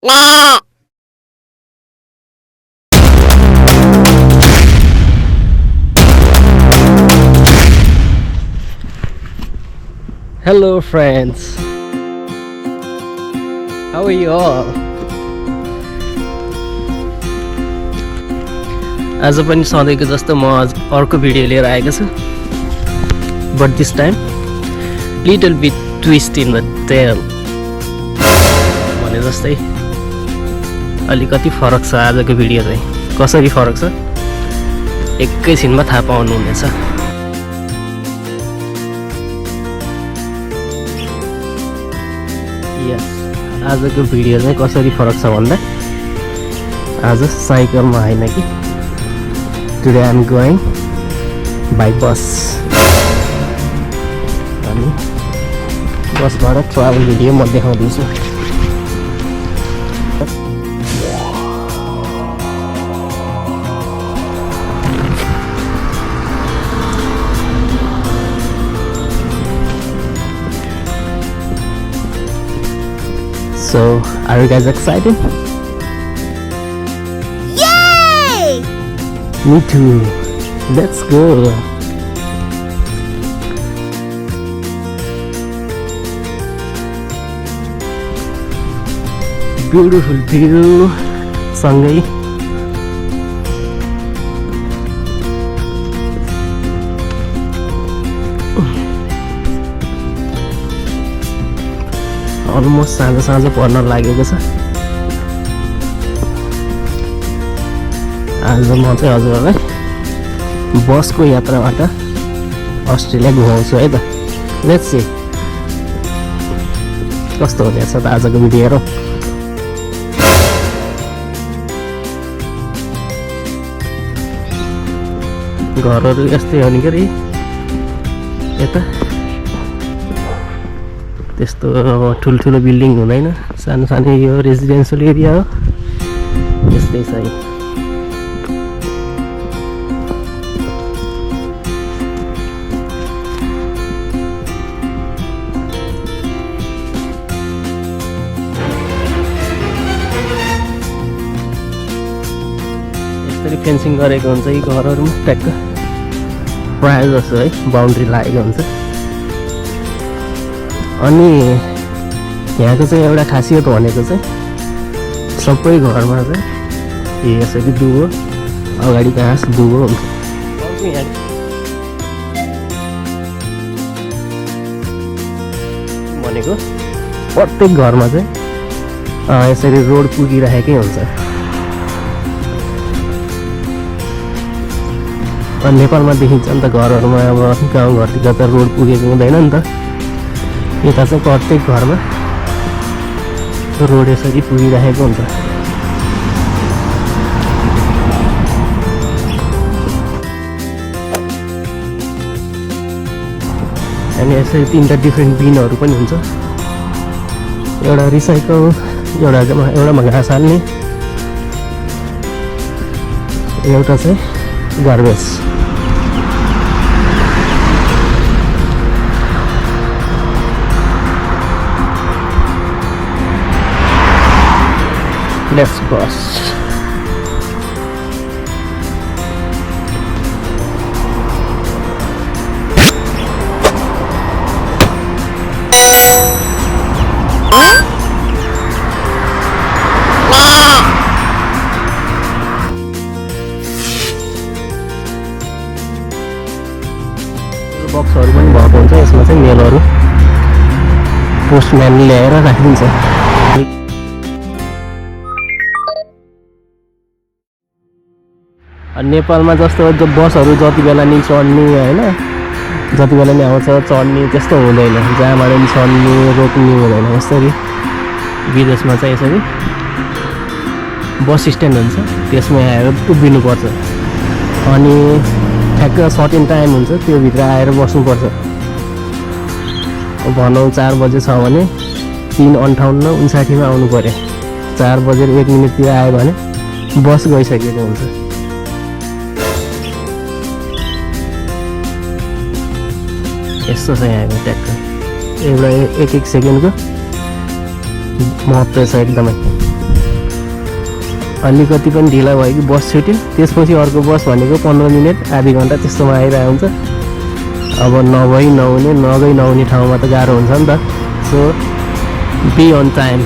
Hello friends, how are you all? आज पनि सधैँको जस्तो म आज अर्को भिडियो लिएर आएको छु, but this time little bit twist in the tale भने जस्तै अलिकति फरक छ। आजको भिडियो चाहिँ कसरी फरक छ एकैछिनमा थाहा पाउनुहुनेछ। यस, आजको भिडियो चाहिँ कसरी फरक छ भन्दा आज साइकलमा होइन कि today I am going by bus. अनि बसबाट ट्राभल भिडियो म देखाउँदैछु। So, are you guys excited? Yay! Me too. Let's go. Beautiful view. सँगै अलमोस्ट साँझ पर्न लागेको छ। आज म चाहिँ हजुरहरूलाई बसको यात्राबाट अस्ट्रेलिया घुमाउँछु है त। लेट्स सी कस्तो हुँदैछ त आजको भिडियो हेरौँ। घरहरू यस्तै हो नि के अरे यता, त्यस्तो ठुल्ठुलो बिल्डिङ हुँदैन, सानो सानो यो रेजिडेन्सियल एरिया हो। यस्तै छ। यसरी फेन्सिङ गरेको हुन्छ यी घरहरूमा ट्याक्क प्रायः जस्तो है, बााउन्ड्री लागेको हुन्छ। अनि यहाँको चाहिँ एउटा खासियत भनेको चाहिँ सबै घरमा चाहिँ यसरी दुबो अगाडि घाँस दुबो हुन्छ। भनेको प्रत्येक घरमा चाहिँ यसरी रोड पुगिरहेकै हुन्छ। नेपालमा देखिन्छ नि त घरहरूमा, अब गाउँघरतिर त रोड पुगेको हुँदैन नि त। यता चाहिँ प्रत्येक घरमा रोड यसरी पुगिरहेको हुन्छ। अनि यसरी तीनवटा डिफ्रेन्ट बिनहरू पनि हुन्छ। एउटा रिसाइकल, एउटामा घाँस हाल्ने, एउटा चाहिँ गार्बेज। Let's cross. बक्सहरू पनि भएको हुन्छ, यसमा चाहिँ मेलहरू पोस्टम्यानले ल्याएर राखिदिन्छ। नेपालमा जस्तो बसहरू जति बेला नि चढ्ने होइन, जति बेला नि आउँछ चढ्ने त्यस्तो हुँदैन, जहाँबाट नि चढ्ने रोक्ने हुँदैन। यसरी विदेशमा चाहिँ यसरी बस स्ट्यान्ड हुन्छ, त्यसमा आएर उभिनुपर्छ। अनि ठ्याक्क सर्टेन टाइम हुन्छ, त्यो भित्र आएर बस्नुपर्छ। भनौँ 4 बजे छ भने 3:58-59 आउनु पर्यो। 4 बजेर 1 मिनटतिर आयो भने बस गइसकेको हुन्छ। यस्तो छ यहाँको ट्याक्क एउटा 1-1 सेकेन्डको महत्त्व छ एकदमै। अलिकति पनि ढिला भयो कि बस छुट्यो, त्यसपछि अर्को बस भनेको 15 मिनट आधी घन्टा त्यस्तोमा आइरहेको हुन्छ। अब नभई नहुने नगई नहुने ठाउँमा त गाह्रो हुन्छ नि त। So be on time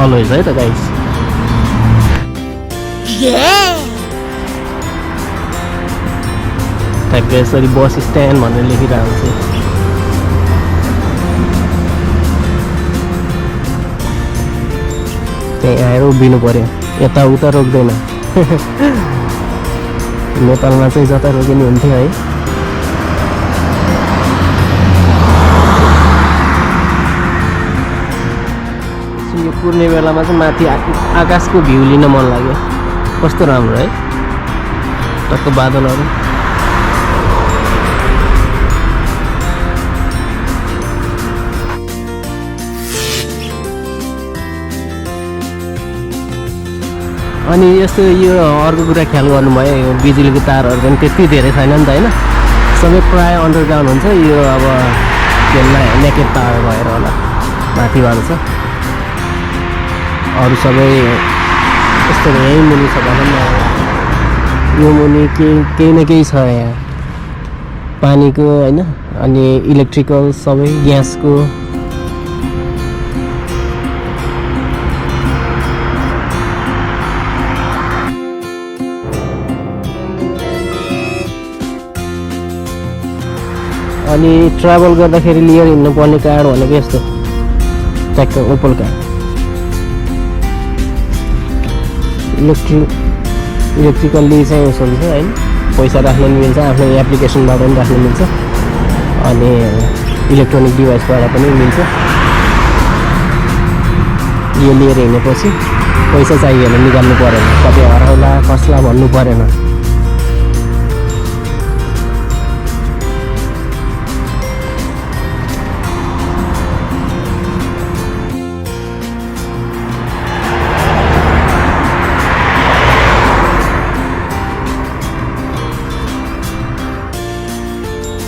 always है त गाइस। ठ्याक्कै यसरी बस स्ट्यान्ड भनेर लेखिरहेको हुन्छ। त्यहीँ आएर उभिनु पऱ्यो, यताउता रोक्दैन। नेपालमा चाहिँ जता रोके नि हुन्थ्यो है। यो कुर्ने बेलामा चाहिँ माथि आकाशको भ्यू लिन मन लाग्यो। कस्तो राम्रो है, टक्क बादलहरू। अनि यस्तो यो अर्को कुरा ख्याल गर्नुभयो, यो बिजुलीको तारहरू पनि त्यति धेरै छैन नि त होइन, सबै प्रायः अन्डरग्राउन्ड हुन्छ। यो अब त्यो नेकेड तार भएर होला माथिबाट छ, अरू सबै यस्तो यहीँ मुनि छ भनौँ न। यो मुनि केही न केही छ यहाँ, पानीको होइन, अनि इलेक्ट्रिकल सबै ग्यासको। अनि ट्राभल गर्दाखेरि लिएर हिँड्नुपर्ने कार्ड भनेको यस्तो ट्याक्क ओपल कार्ड। इलेक्ट्रिकल्ली चाहिँ उसो हुन्छ होइन, पैसा राख्नु पनि मिल्छ, आफ्नो एप्लिकेसनबाट पनि राख्नु मिल्छ, अनि इलेक्ट्रोनिक डिभाइसबाट पनि मिल्छ। यो लिएर हिँडेपछि पैसा चाहियो भने निकाल्नु परेन, कतै हराउला कसला भन्नु परेन।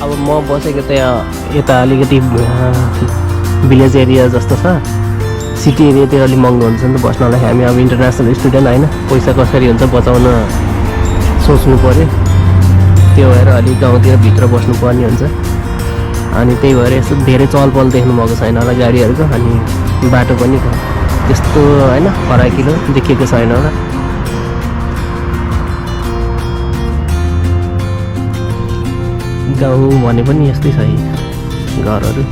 अब म बसेको त्यहाँ यता अलिकति भिलेज एरिया जस्तो छ, सिटी एरियातिर अलिक महँगो हुन्छ नि त बस्नलाई। हामी अब इन्टरनेसनल स्टुडेन्ट होइन, पैसा कसरी हुन्छ बचाउन सोच्नु पऱ्यो, त्यो भएर अलिक गाउँतिर भित्र बस्नुपर्ने हुन्छ। अनि त्यही भएर यस्तो धेरै चहलपहल देख्नु भएको छैन होला गाडीहरूको, अनि बाटो पनि त्यस्तो होइन फराकिलो देखिएको छैन होला। गाउँ भने पनि यस्तै छ घरहरू।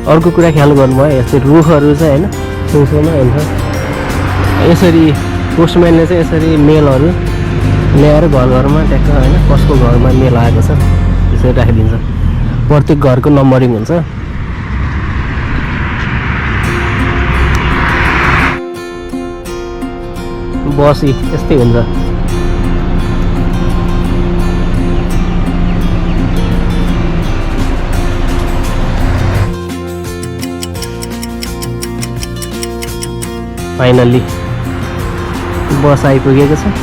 अर्को कुरा ख्याल गर्नुभयो, यस्तै रुखहरू चाहिँ होइन छेउछेउमा हुन्छ। यसरी पोस्टम्यानले चाहिँ यसरी मेलहरू ल्याएर घर घरमा ट्याक्क होइन कसको घरमा मेल आएको छ त्यसरी राखिदिन्छ। प्रत्येक घरको नम्बरिङ हुन्छ। बस यस्तै हुन्छ। फाइनल्ली बस आइपुगेको छ।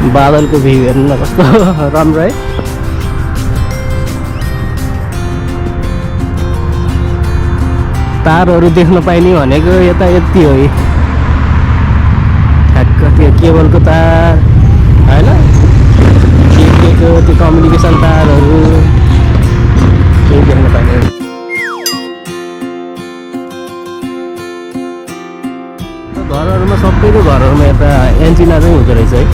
बादलको भ्यू हेर्नु न कस्तो राम्रो है। तारहरू देख्न पाइने भनेको यता यति हो। ठ्याक्क त्यो केबलको तार होइन, के त्यो कम्युनिकेसन तारहरू केही देख्न पाइने। घरहरूमा सबैको घरहरूमा यता एन्टिना चाहिँ हुँदो रहेछ है।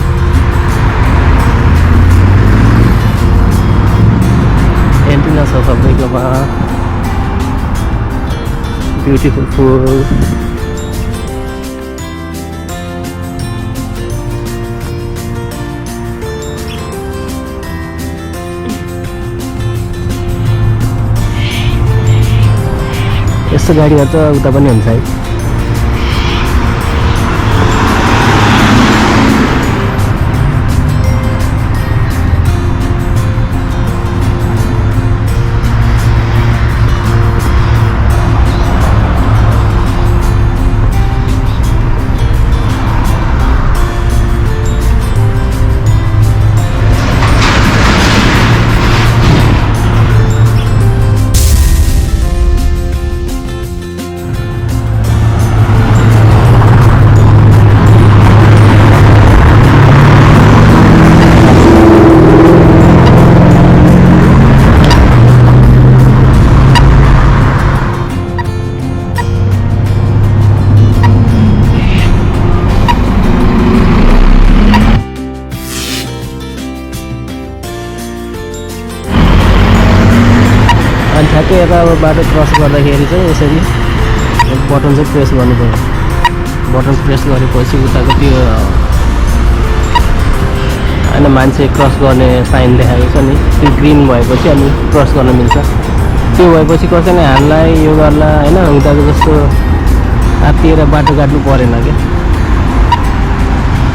एन्टिना छ सबैकोमा। ब्युटिफुल फुल। यस्तो गाडीहरू त उता पनि हुन्छ है। अनि ठ्याक्कै यता अब बाटो क्रस गर्दाखेरि चाहिँ यसरी बटन चाहिँ प्रेस गर्नु पर्यो। बटन प्रेस गरेपछि उताको त्यो होइन मान्छे क्रस गर्ने साइन देखाएको छ नि, त्यो ग्रिन भएपछि अनि क्रस गर्न मिल्छ। त्यो भएपछि कसैले हामीलाई यो गर्ला होइन, उताको जस्तो आत्तिएर बाटो काट्नु परेन क्या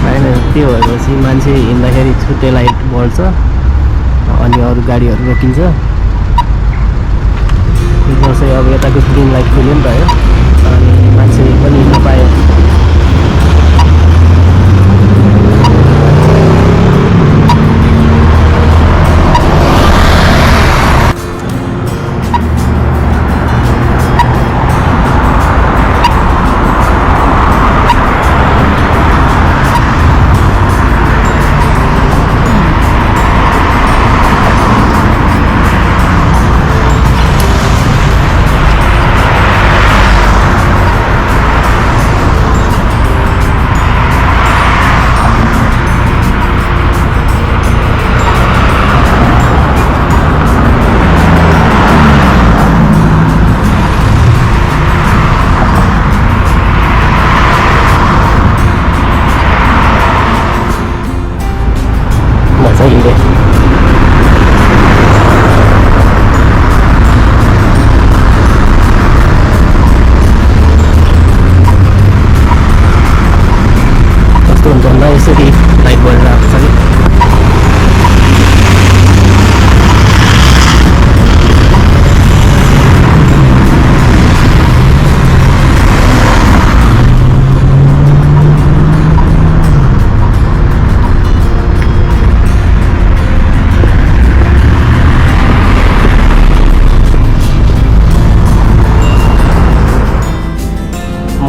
होइन। त्यो भएपछि मान्छे हिँड्दाखेरि छुट्टै लाइट बल्छ अनि अरू गाडीहरू रोकिन्छ। जस्तै अब यताको ग्रिन लाइट खुल्यो नि त है, अनि मान्छे पनि हिँड्नु पायो। यसरी लाइट बलेर आएको छ कि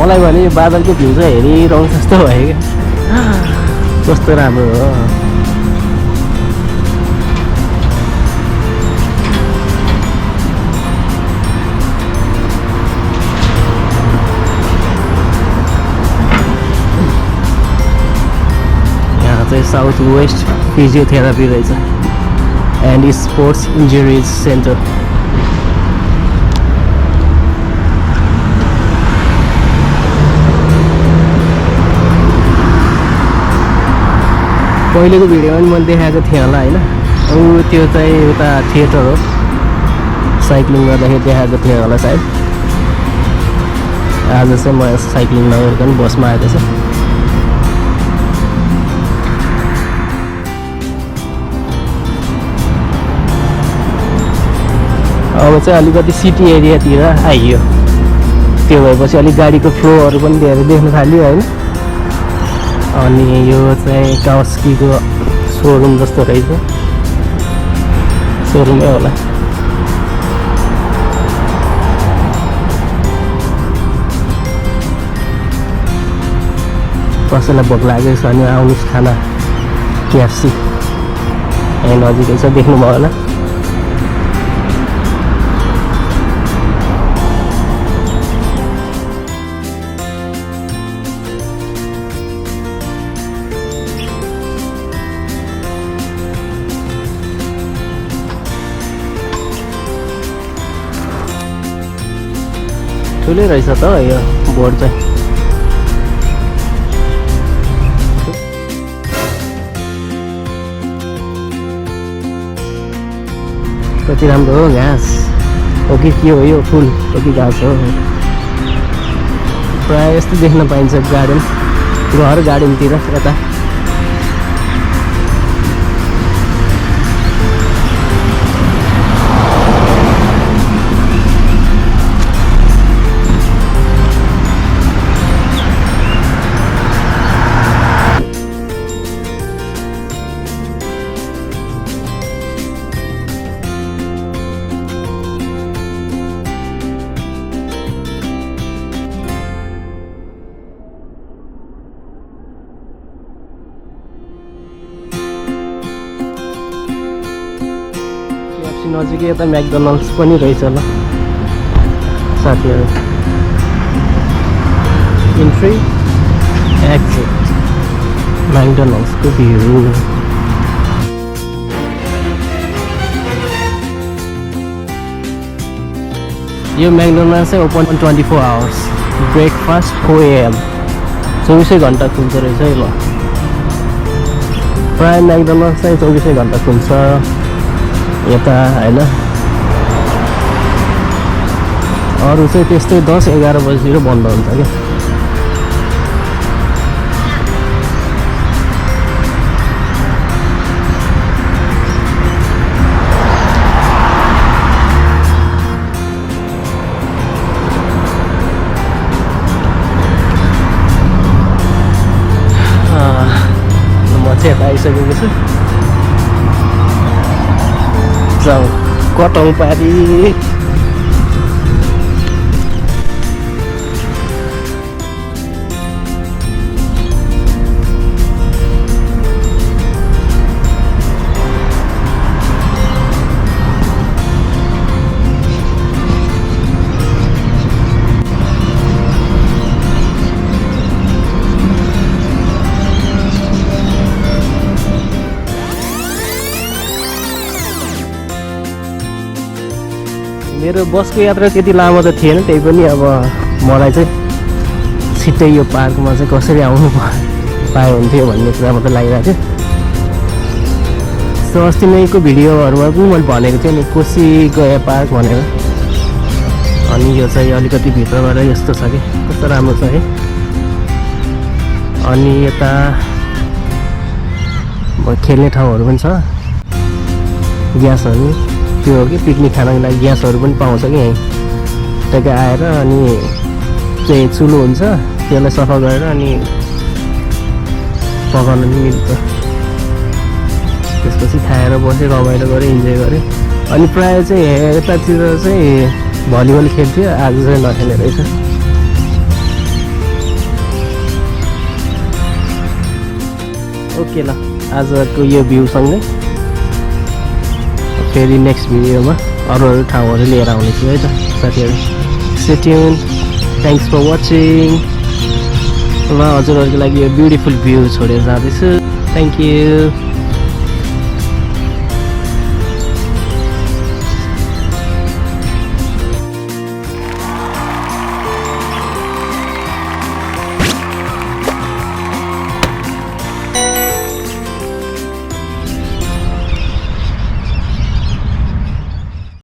मलाई भने यो बादलको भ्यू चाहिँ हेरिरहनु जस्तो भयो क्या, कस्तो राम्रो हो। यहाँ चाहिँ साउथ वेस्ट फिजियोथेरापी रहेछ एन्ड स्पोर्ट्स इन्जुरिज सेन्टर। पहिलेको भिडियोमा पनि मैले देखाएको थिएँ होला होइन, त्यो चाहिँ उता थिएटर हो, साइक्लिङ गर्दाखेरि देखाएको थिएँ होला सायद। आज चाहिँ म साइक्लिङ नगरिकन बसमा आएको छु। अब चाहिँ अलिकति सिटी एरियातिर आइयो, त्यो भएपछि अलिक गाडीको फ्लोहरू पनि धेरै देख्न थाल्यो होइन। अनि यो चाहिँ कावासाकीको सोरुम जस्तो रहेछ, सोरुमै होला। कसैलाई भोक लागेको छ भने आउनुहोस् खाना KFC यहाँ नजिकै छ, देख्नुभयो होला। ठुलै रहेछ त यो बोर्ड चाहिँ। कति राम्रो हो, घाँस हो कि के हो यो, फुल हो कि घाँस हो। प्रायः यस्तो देख्न पाइन्छ गार्डन, घर गार्डनतिर यता। नजिकै यता म्याकडोनल्ड्स पनि रहेछ ल साथीहरू। इन्ट्री एक्जिट म्याकडोनल्ड्सको भ्यू। यो म्याकडोनल्ड्स चाहिँ ओपन 24 आवर्स, ब्रेकफास्ट 4 AM, 24 घन्टा खुल्छ रहेछ है ल। प्रायः म्याकडोनल्ड्स चाहिँ 24 घन्टा खुल्छ यता होइन। अरू चाहिँ त्यस्तै 10-11 बजीतिर बन्द हुन्छ क्या। म चाहिँ यता आइसकेको छु। जाउँ कटाउँ पारी। मेरो बसको यात्रा त्यति लामो त थिएन, त्यही पनि अब मलाई चाहिँ छिट्टै यो पार्कमा चाहिँ कसरी आउनु पाए हुन्थ्यो भन्ने कुरा मात्रै लागिरहेको थियो। सो अस्ति नैको भिडियोहरूमा पनि मैले भनेको थिएँ नि कोसी गए पार्क भनेर। अनि यो चाहिँ अलिकति भित्रबाट यस्तो छ कि कस्तो राम्रो छ है। अनि यता खेल्ने ठाउँहरू पनि छ, ग्यासहरू त्यो हो कि पिकनिक खानको लागि ग्यासहरू पनि पाउँछ कि यहीँ। त्यहाँदेखि आएर अनि चाहिँ चुलो हुन्छ, त्यसलाई सफा गरेर अनि पकाउन पनि मिल्छ। त्यसपछि खाएर बसेँ, रमाइलो गरेँ, इन्जोय गरेँ। अनि प्रायः चाहिँ यतातिर चाहिँ भलिबल खेल्थ्यो, आज चाहिँ नखेल्ने रहेछ। ओके ल, आजको यो भ्यूसँगै फेरि नेक्स्ट भिडियोमा अरू ठाउँहरू लिएर आउनेछु है त साथीहरू। Stay tune, thanks for watching. ल हजुरहरूको लागि यो ब्युटिफुल भ्यू छोडेर जाँदैछु। Thank you.